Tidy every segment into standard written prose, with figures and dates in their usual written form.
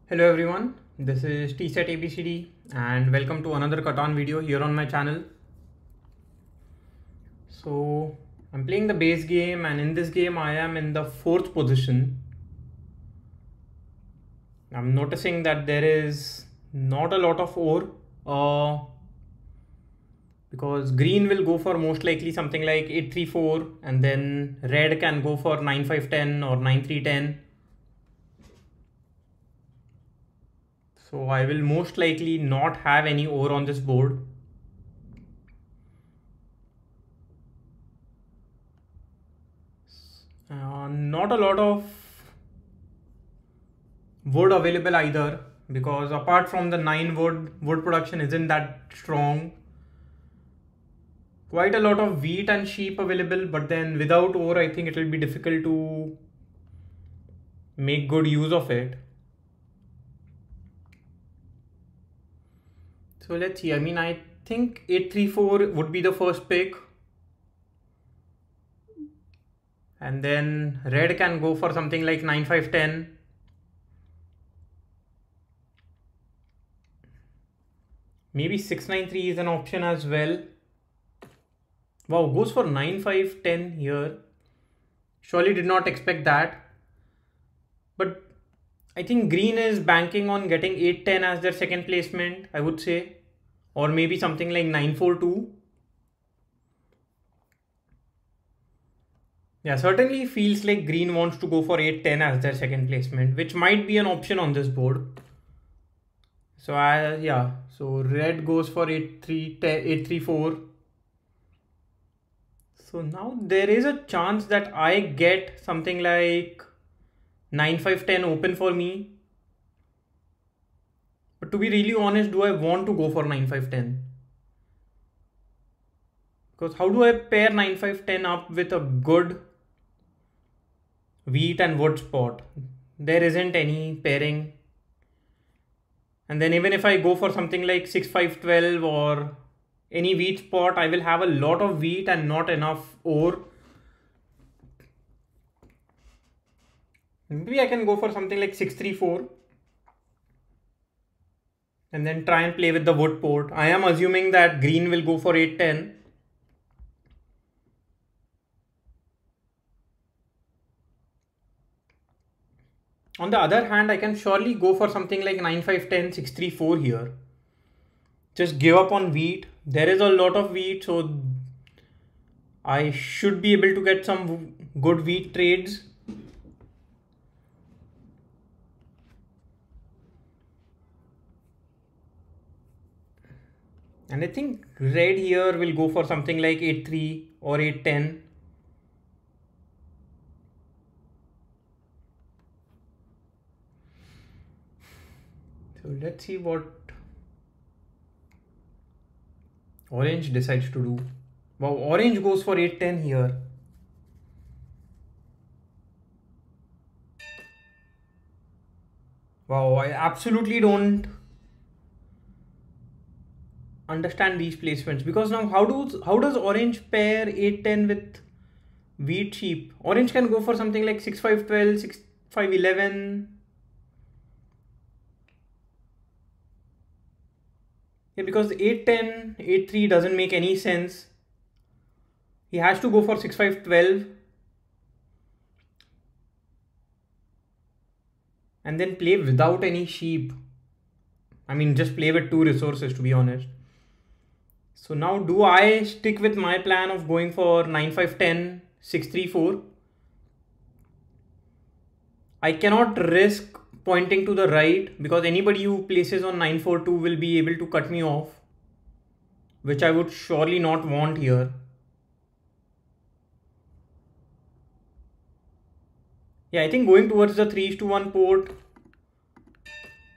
Hello everyone, this is TSET and welcome to another Catan video here on my channel. So I'm playing the base game, and in this game I am in the 4th position. I'm noticing that there is not a lot of ore because green will go for most likely something like 834, and then red can go for 9510 or 9310. So I will most likely not have any ore on this board. Not a lot of wood available either, because apart from the 9 wood production isn't that strong. Quite a lot of wheat and sheep available, but then without ore I think it will be difficult to make good use of it. So let's see. I think 834 would be the first pick, and then red can go for something like 9510. Maybe 693 is an option as well. Wow, goes for 9510 here. Surely did not expect that. But I think green is banking on getting 810 as their second placement, I would say. Or maybe something like 942. Yeah, certainly feels like green wants to go for 810 as their second placement, which might be an option on this board. So so red goes for 834. So now there is a chance that I get something like 9510 open for me. But to be really honest, do I want to go for 9510? Because how do I pair 9510 up with a good wheat and wood spot? There isn't any pairing. And then even if I go for something like 6512 or any wheat spot, I will have a lot of wheat and not enough ore. Maybe I can go for something like 634 and then try and play with the wood port. I am assuming that green will go for 810. On the other hand, I can surely go for something like 9510, 634 here. Just give up on wheat. There is a lot of wheat, so I should be able to get some good wheat trades. And I think red here will go for something like 83 or 810. So let's see what orange decides to do. Wow, orange goes for 810 here. Wow, I absolutely don't understand these placements, because now how does orange pair 810 with wheat sheep? Orange can go for something like 6512, 6511. Yeah, because 810, 83 doesn't make any sense. He has to go for 6512 and then play without any sheep. Just play with 2 resources, to be honest. So now do I stick with my plan of going for 9510, 634? I cannot risk pointing to the right, because anybody who places on 942 will be able to cut me off, which I would surely not want here. Yeah, I think going towards the 3:1 port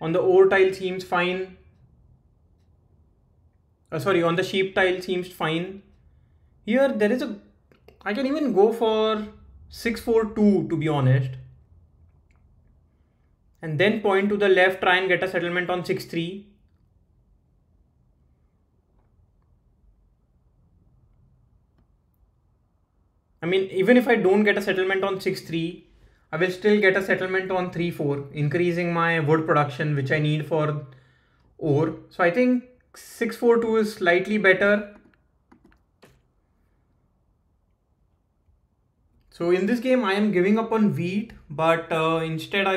on the ore tile seems fine. On the sheep tile seems fine. Here there is I can even go for 642, to be honest. And then point to the left, try and get a settlement on 6-3. Even if I don't get a settlement on 6-3, I will still get a settlement on 3-4, increasing my wood production, which I need for ore. So I think 6-4-2 is slightly better. So in this game, I am giving up on wheat, but instead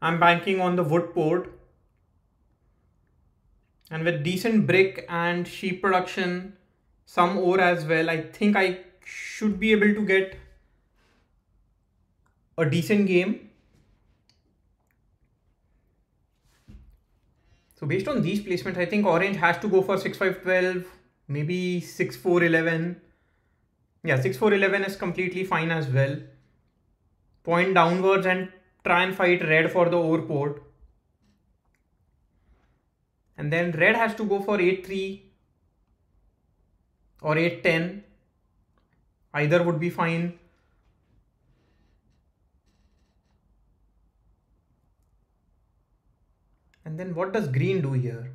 I'm banking on the wood port. And with decent brick and sheep production, some ore as well, I think I should be able to get a decent game. So based on these placements, I think orange has to go for 6-5-12, maybe 6-4-11. Yeah, 6-4-11 is completely fine as well. Point downwards and try and fight red for the ore port. And then red has to go for 8-3 or 8-10. Either would be fine. And then what does green do here?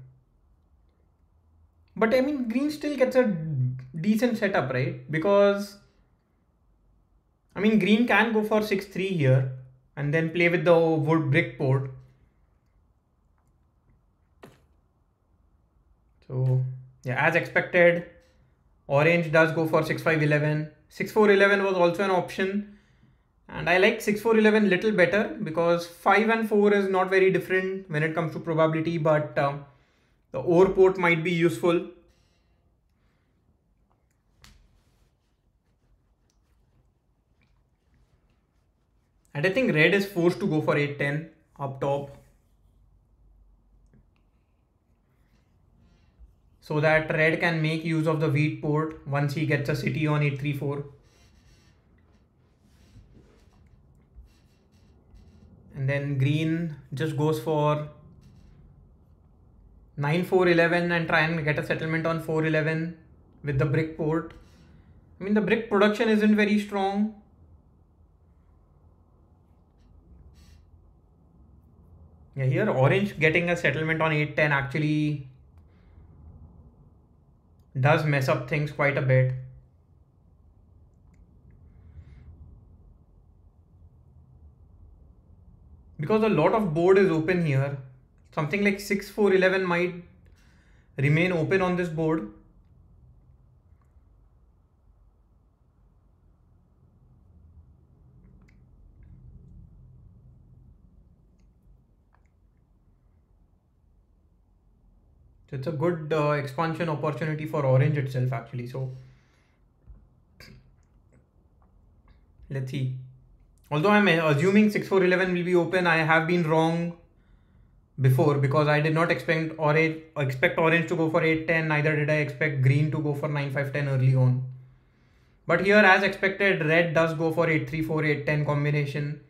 But I mean, green still gets a decent setup, right? Because I mean, green can go for 6-3 here and then play with the wood brick port. So yeah, as expected, orange does go for 6-5-11. 6-4-11 was also an option. And I like 6-4-11 little better because 5 and 4 is not very different when it comes to probability, but the ore port might be useful. And I think red is forced to go for 8-10 up top, so that red can make use of the wheat port once he gets a city on 8-3-4. And then green just goes for 9-4-11 and try and get a settlement on 4-11 with the brick port. I mean, the brick production isn't very strong. Yeah, here orange getting a settlement on 8-10 actually does mess up things quite a bit. Because a lot of board is open here. Something like 6-4-11 might remain open on this board. So it's a good expansion opportunity for orange itself actually. So let's see. Although I'm assuming 6-4-11 will be open, I have been wrong before because I did not expect orange to go for 8-10, neither did I expect green to go for 9-5-10 early on. But here, as expected, red does go for 8-3-4, 8-10 combination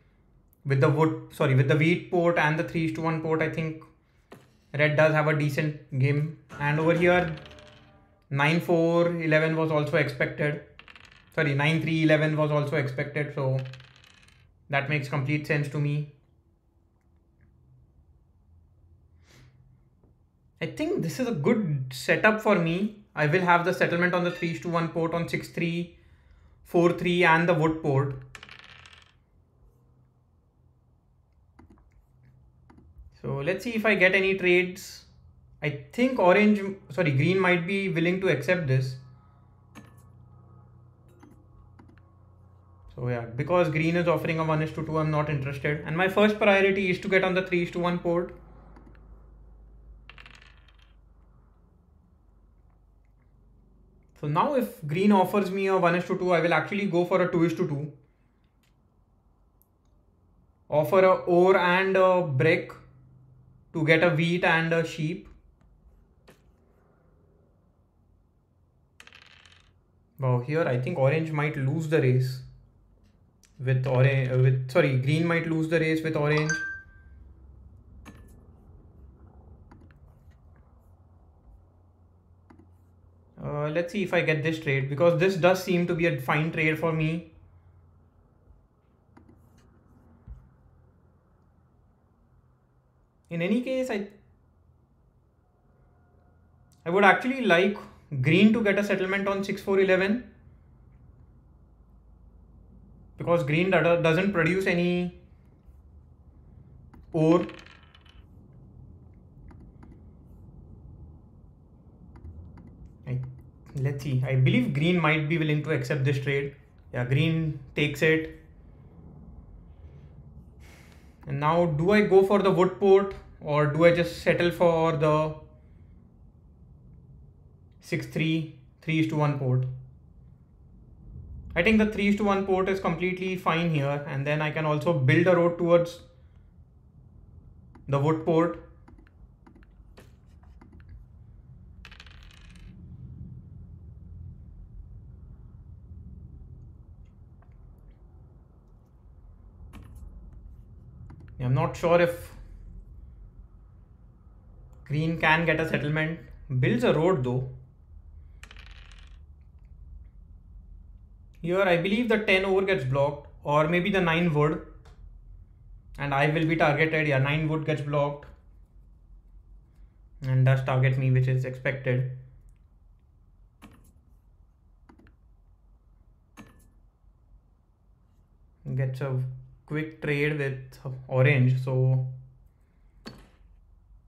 with the with the wheat port and the 3-1 port. I think red does have a decent game. And over here, 9-4-11 was also expected. Sorry, 9-3-11 was also expected. So that makes complete sense to me. I think this is a good setup for me. I will have the settlement on the 3-1 port on 6-3, 4-3 and the wood port. So let's see if I get any trades. I think green might be willing to accept this. So yeah, because green is offering a 1:2, I'm not interested. And my first priority is to get on the 3-1 port. So now if green offers me a 1:2, I will actually go for a 2:2. Offer a ore and a brick to get a wheat and a sheep. Wow, here I think orange might lose the race with green might lose the race with orange. Let's see if I get this trade because this does seem to be a fine trade for me. In any case, I would actually like green to get a settlement on 6-4-11 because green doesn't produce any ore. Let's see. I believe green might be willing to accept this trade. Yeah, green takes it. And now do I go for the wood port or do I just settle for the 6-3, 3:1 port? I think the 3:1 port is completely fine here, and then I can also build a road towards the wood port. I'm not sure if green can get a settlement. Builds a road though. Here I believe the 10 ore gets blocked, or maybe the 9 wood, and I will be targeted. Yeah, 9 wood gets blocked and does target me, which is expected. Gets a quick trade with orange, so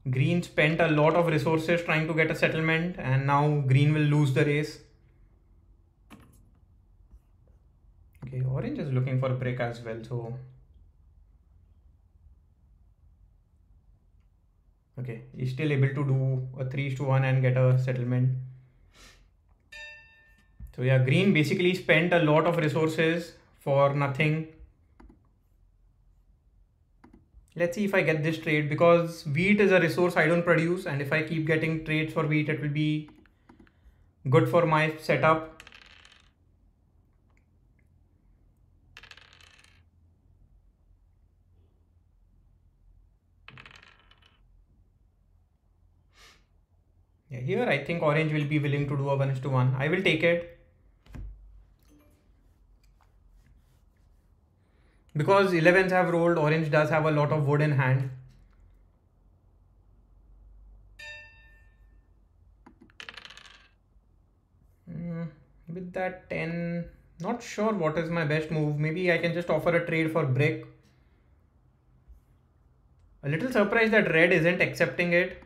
green spent a lot of resources trying to get a settlement, and now green will lose the race. Okay, orange is looking for a break as well, so okay, he's still able to do a 3:1 and get a settlement. So yeah, green basically spent a lot of resources for nothing. Let's see if I get this trade, because wheat is a resource I don't produce, and if I keep getting trades for wheat, it will be good for my setup. Yeah, here I think orange will be willing to do a 1:1. I will take it. Because 11s have rolled, orange does have a lot of wood in hand. With that 10, not sure what is my best move. Maybe I can just offer a trade for brick. A little surprised that red isn't accepting it.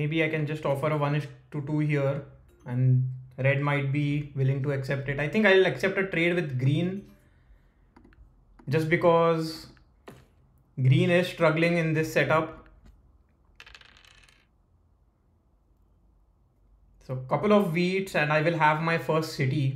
Maybe I can just offer a 1:2 here, and red might be willing to accept it. I think I'll accept a trade with green, just because green is struggling in this setup. So a couple of wheats and I will have my first city.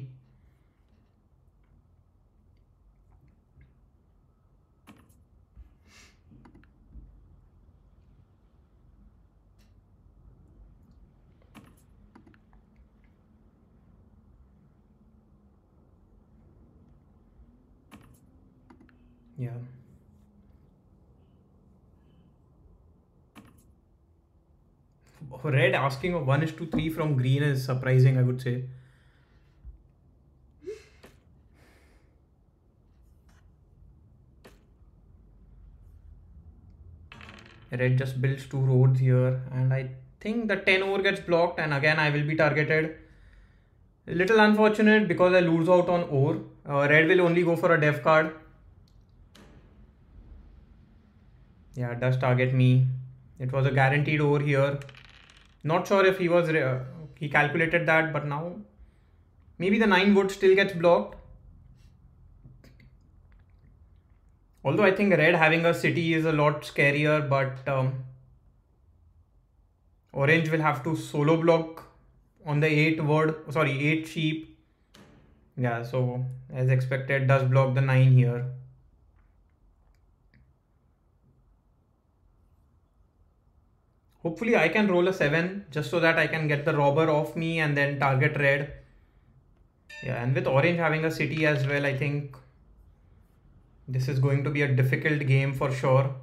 Yeah. Red asking a 1:3 from green is surprising, I would say. Red just builds 2 roads here, and I think the 10 ore gets blocked, and again I will be targeted. A little unfortunate because I lose out on ore. Red will only go for a dev card. Yeah, it does target me. It was a guaranteed ore here. Not sure if he calculated that, but now maybe the 9 wood still gets blocked. Although I think red having a city is a lot scarier, but orange will have to solo block on the 8 sheep. Yeah, so as expected, does block the 9 here. Hopefully I can roll a 7 just so that I can get the robber off me and then target red. Yeah, and with orange having a city as well, I think this is going to be a difficult game for sure.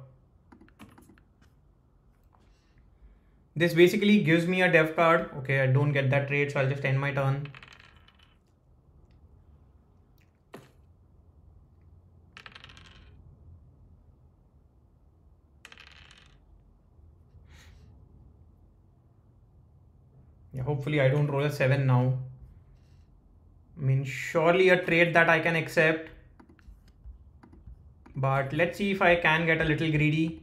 This basically gives me a dev card. Okay, I don't get that trade, so I'll just end my turn. Yeah, hopefully I don't roll a 7 now. mean, surely a trade that I can accept. But let's see if I can get a little greedy.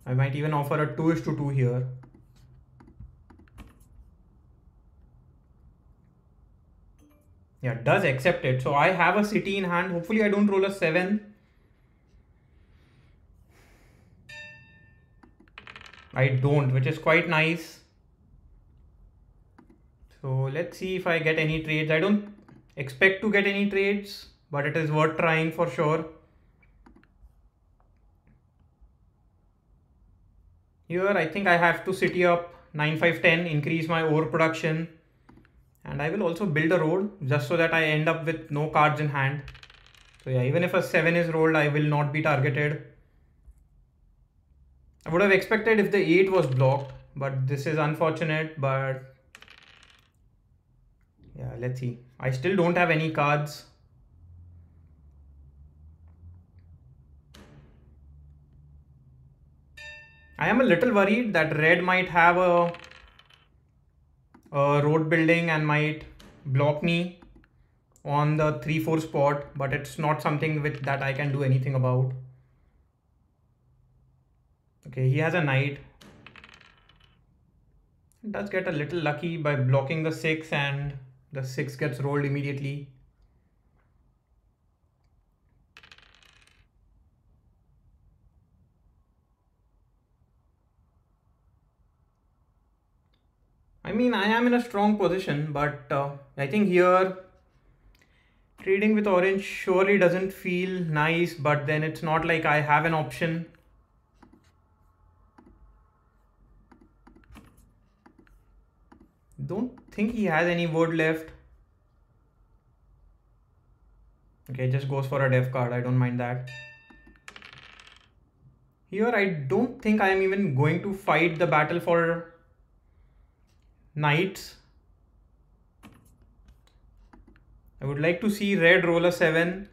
I might even offer a 2:2 here. Yeah, does accept it. So I have a city in hand. Hopefully I don't roll a 7. I don't, which is quite nice. So let's see if I get any trades. I don't expect to get any trades, but it is worth trying for sure. Here I think I have to city up 9, 5, 10, increase my ore production. And I will also build a road just so that I end up with no cards in hand. So yeah, even if a 7 is rolled, I will not be targeted. I would have expected if the 8 was blocked, but this is unfortunate. But yeah, let's see. I still don't have any cards. I am a little worried that red might have a road building and might block me on the 3-4 spot, but it's not something with that I can do anything about. Okay, he has a knight. He does get a little lucky by blocking the 6, and the 6 gets rolled immediately. I mean, I am in a strong position, but I think here trading with orange surely doesn't feel nice, but then it's not like I have an option. Don't think he has any wood left. Okay, just goes for a dev card. I don't mind that. Here, I don't think I am even going to fight the battle for knights. I would like to see red roll a 7.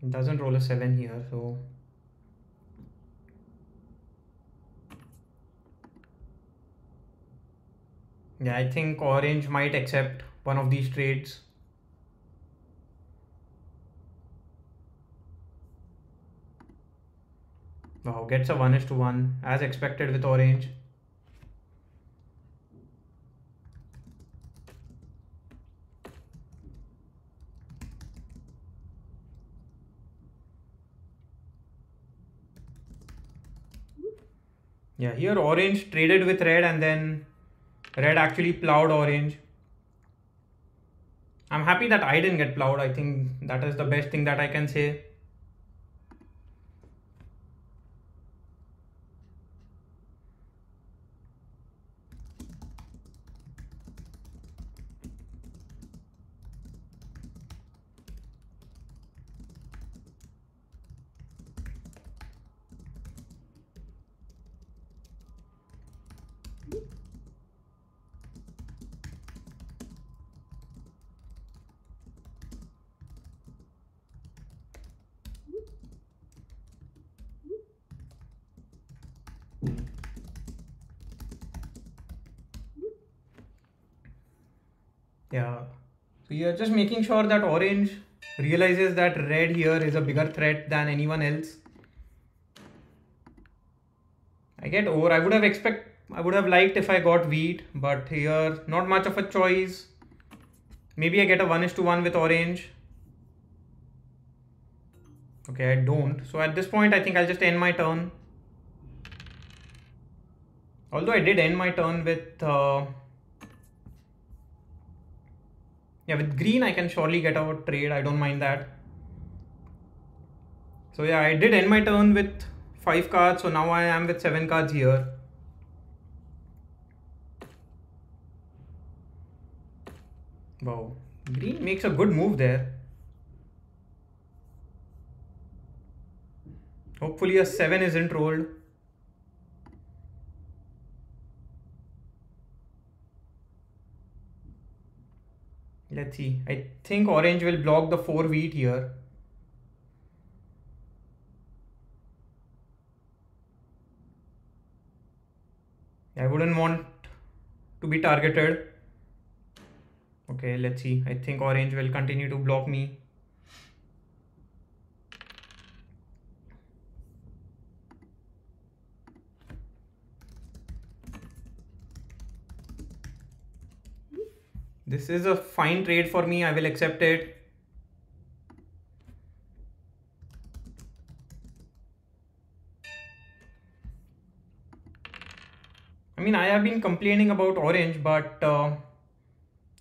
It doesn't roll a 7 here, so yeah, I think orange might accept one of these trades. Wow, gets a 1:1 as expected with orange. Yeah, here orange traded with red and then red actually plowed orange. I'm happy that I didn't get plowed. I think that is the best thing that I can say. Yeah, so you're just making sure that orange realizes that red here is a bigger threat than anyone else. I get ore. I would have liked if I got wheat, but here not much of a choice. Maybe I get a 1:1 with orange. Okay, I don't. So at this point, I think I'll just end my turn. Although I did end my turn with yeah, with green I can surely get a trade. I don't mind that. So yeah, I did end my turn with 5 cards. So now I am with 7 cards here. Wow, green makes a good move there. Hopefully a 7 isn't rolled. Let's see. I think orange will block the 4 wheat here. be targeted. Okay, let's see. I think orange will continue to block me. This is a fine trade for me. I will accept it. I mean, I have been complaining about orange, but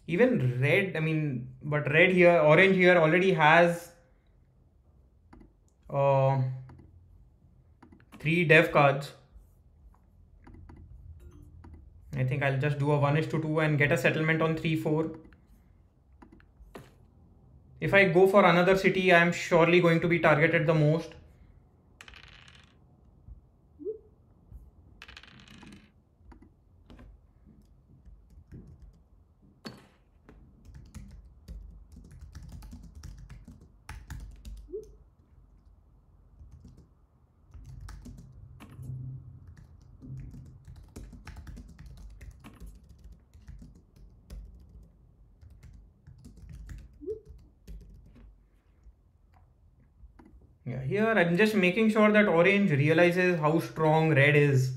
even red, but red here, orange here already has 3 dev cards. I think I'll just do a 1:2 and get a settlement on 3-4. If I go for another city, I am surely going to be targeted the most. Yeah, here I'm just making sure that orange realizes how strong red is.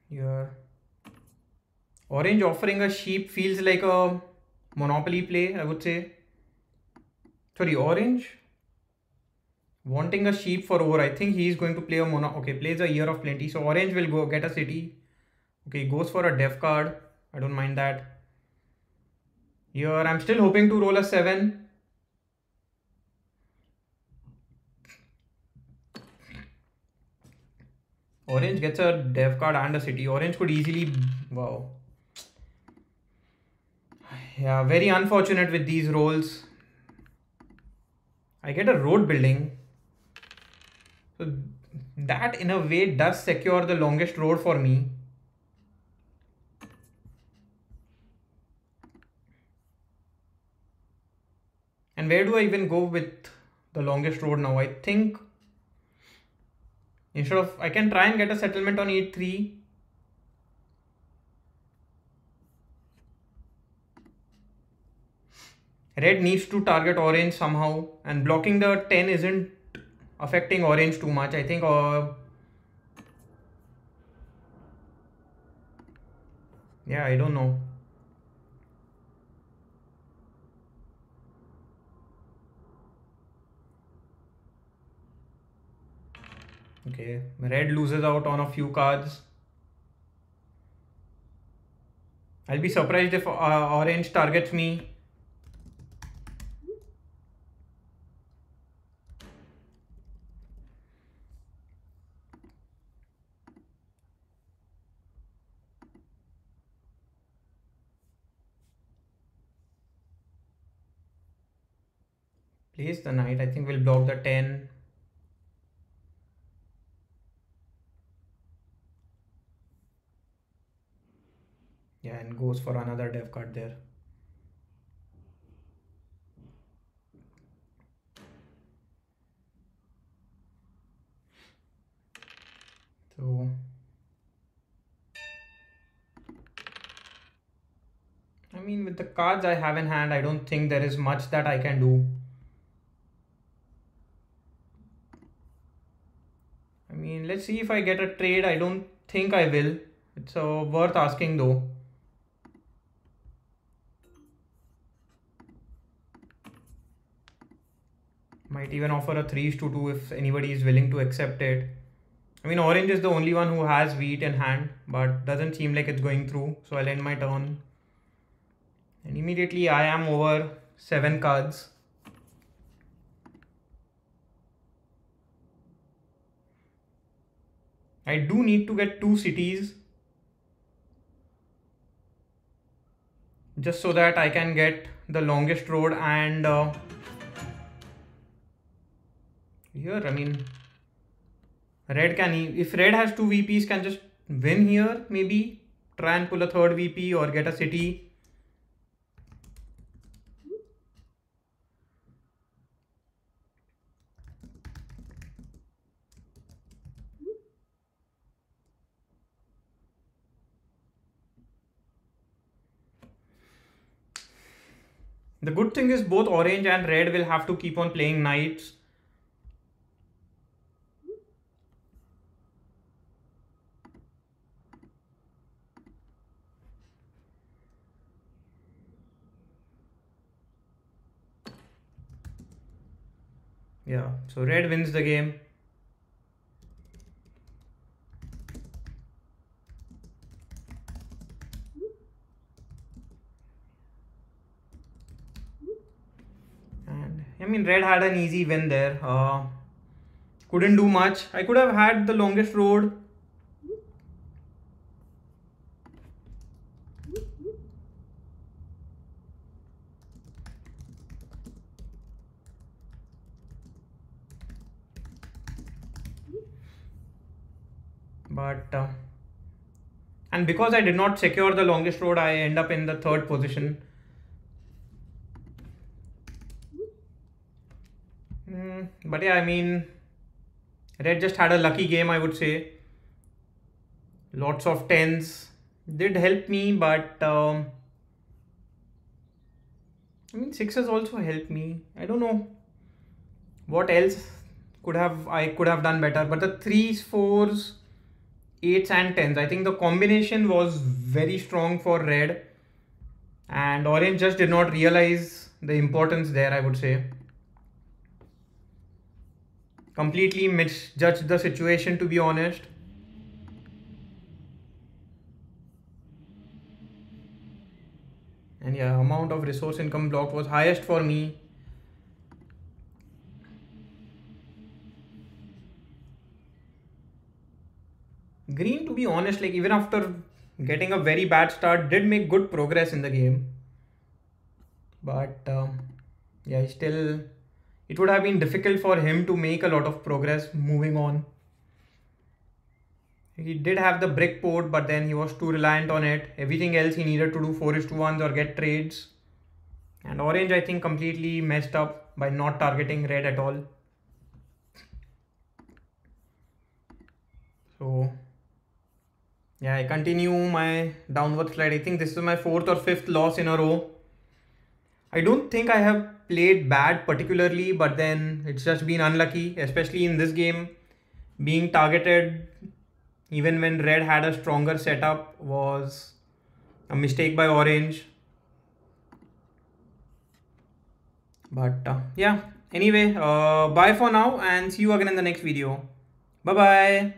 Here, orange offering a sheep feels like a monopoly play, I would say. Sorry, orange wanting a sheep for over. I think he is going to play a okay, plays a year of plenty. So orange will go get a city. Okay, goes for a dev card. I don't mind that. Here I'm still hoping to roll a 7. Orange gets a dev card and a city. Orange could easily, wow. Yeah, very unfortunate with these rolls. I get a road building. So that in a way does secure the longest road for me. And where do I even go with the longest road now? I think instead of, I can try and get a settlement on 8-3. Red needs to target orange somehow, and blocking the 10 isn't affecting orange too much. I think yeah, I don't know. Okay, red loses out on a few cards. I'll be surprised if orange targets me. Plays the knight. I think we'll block the 10. Yeah, and goes for another dev card there. So I mean, with the cards I have in hand, I don't think there is much that I can do. I mean, let's see if I get a trade. I don't think I will. It's worth asking though. Might even offer a 3:2 if anybody is willing to accept it. I mean, orange is the only one who has wheat in hand, but doesn't seem like it's going through. So I'll end my turn. And immediately I am over 7 cards. I do need to get 2 cities. Just so that I can get the longest road and here, I mean, red can, if red has 2 VPs, can just win here, maybe try and pull a 3rd VP or get a city. The good thing is both orange and red will have to keep on playing knights. Yeah, so red wins the game. And I mean, red had an easy win there. Couldn't do much. I could have had the longest road. But and because I did not secure the longest road, I end up in the third position. But yeah, I mean, red just had a lucky game, I would say. Lots of tens did help me, but I mean, sixes also helped me. I don't know what else I could have done better, but the threes, fours, eights and tens, I think the combination was very strong for red, and orange just did not realize the importance there, I would say. Completely misjudged the situation, to be honest. And yeah, amount of resource income block was highest for me. Green, to be honest, like even after getting a very bad start, did make good progress in the game. But yeah, still, it would have been difficult for him to make a lot of progress moving on. He did have the brick port, but then he was too reliant on it. Everything else he needed to do 4:1s or get trades. And orange, I think, completely messed up by not targeting red at all. So yeah, I continue my downward slide. I think this is my fourth or fifth loss in a row. I don't think I have played bad particularly, but then it's just been unlucky, especially in this game. Being targeted even when red had a stronger setup was a mistake by orange. But yeah, anyway, bye for now and see you again in the next video. Bye bye.